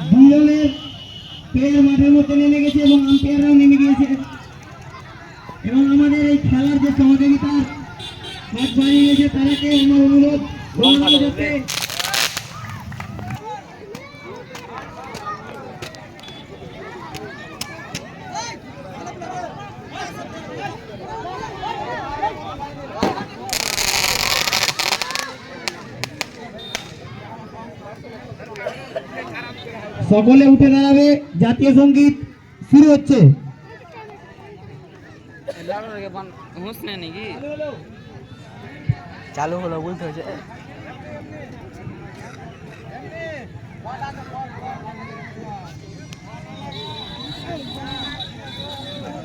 দুই দলের প্লেয়ার মাঠের মধ্যে নেমে গেছে এবং আম্পায়াররাও নেমে গিয়েছে এবং আমাদের এই খেলার যে সহযোগিতার হাত বাড়িয়ে গেছে তারাকে আমার অনুরোধ যাতে সকলে উঠে দাঁড়াবে। জাতীয় সঙ্গীত শুরু হচ্ছে। চালু হলো বলতে হচ্ছে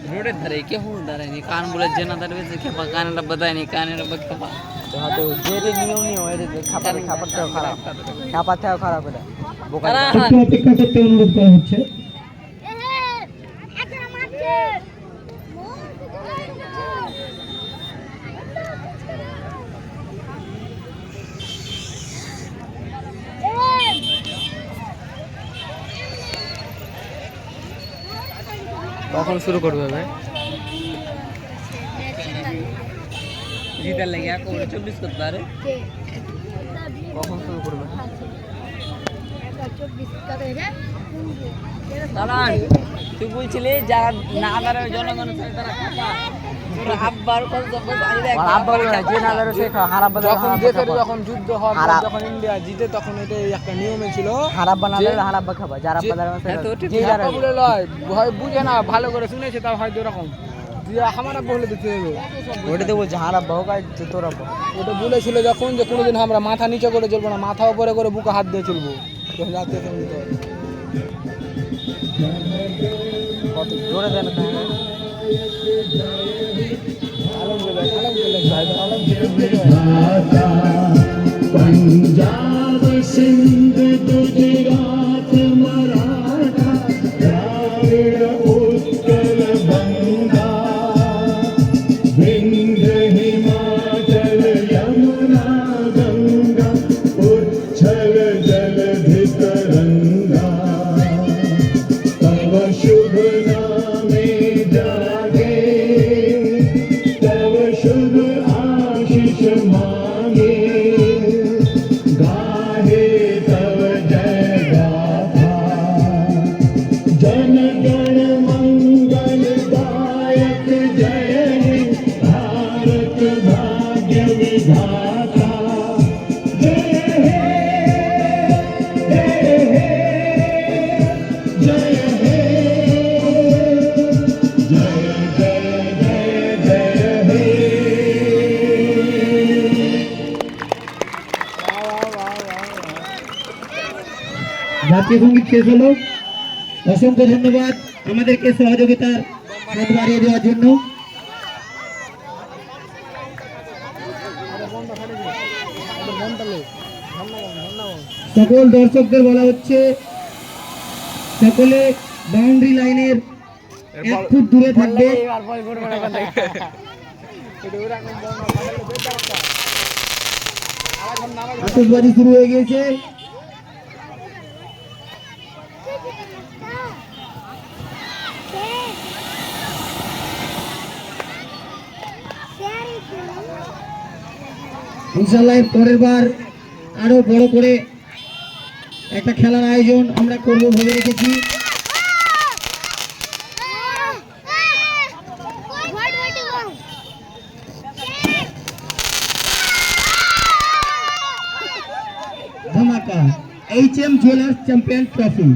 रोड धरे के हो धरे नहीं कान बोले जना धरे से खेपा कान रब बताए नहीं कान रब खेपा तो जेरे नियम नहीं हो रे খাবার খাবারটাও খারাপ খাবারটাও খারাপ এটা বোকা একটু অপেক্ষা করতে অনুরোধ করা হচ্ছে। কখন শুরু করবে ভাই জিতার লাগে আর 24 করতে পারে কখন শুরু করবে দাঁড়ান তুই বলছিলি যারা না দাঁড়ে জনগণ তারা খাপা তোর আব্বার কত আব্বার যে না ধরে সে হারাব যখন দেশের যখন যুদ্ধ হয় যখন ইন্ডিয়া জিতে তখন এটা একটা নিয়মে ছিল হারাব বানালে হারাব খাবা যারা যে যারা বলে লয় ভয় বুঝে না ভালো করে শুনেছে তাও হয়তো এরকম যে আমরা বলে দিতে হবে ওটা তো বলছে হারাব হোক আর তোরা ওটা বলেছিল যখন যে কোনোদিন আমরা মাথা নিচে করে চলবো না মাথা উপরে করে বুকে হাত দিয়ে চলবো জাতীয় সঙ্গীত কত জোরে দেন पंजाब सिंध गुजरात मराठा द्राविड़ उत्कल बंगा विंध्य हिमाचल यमुना गंगा उच्छल जलधि तरंगा तव शुभ नामे जागे तव शुभ आशीष मांगे गाहे तव जय गाथा जन गण मंगल दायक जय हे भारत भाग्य विधाता जय हे जय हे जय हे जय जय जय जय हे। জাতীয় সঙ্গীত শেষ হলো। অসংখ্য ধন্যবাদ আমাদেরকে সহযোগিতার হাত বাড়িয়ে দেওয়ার জন্য। সকল দর্শকদের বলা হচ্ছে সকলে বাউন্ডারি লাইনের 1 ফুট দূরে থাকবে। আতশবাজি শুরু হয়ে গেছে। ইনশাআল্লাহ পরের বার আরো বড় করে একটা খেলার আয়োজন আমরা করব ভেবে রেখেছি। ধামাকা HM জুয়েলার্স চ্যাম্পিয়ন ট্রফি।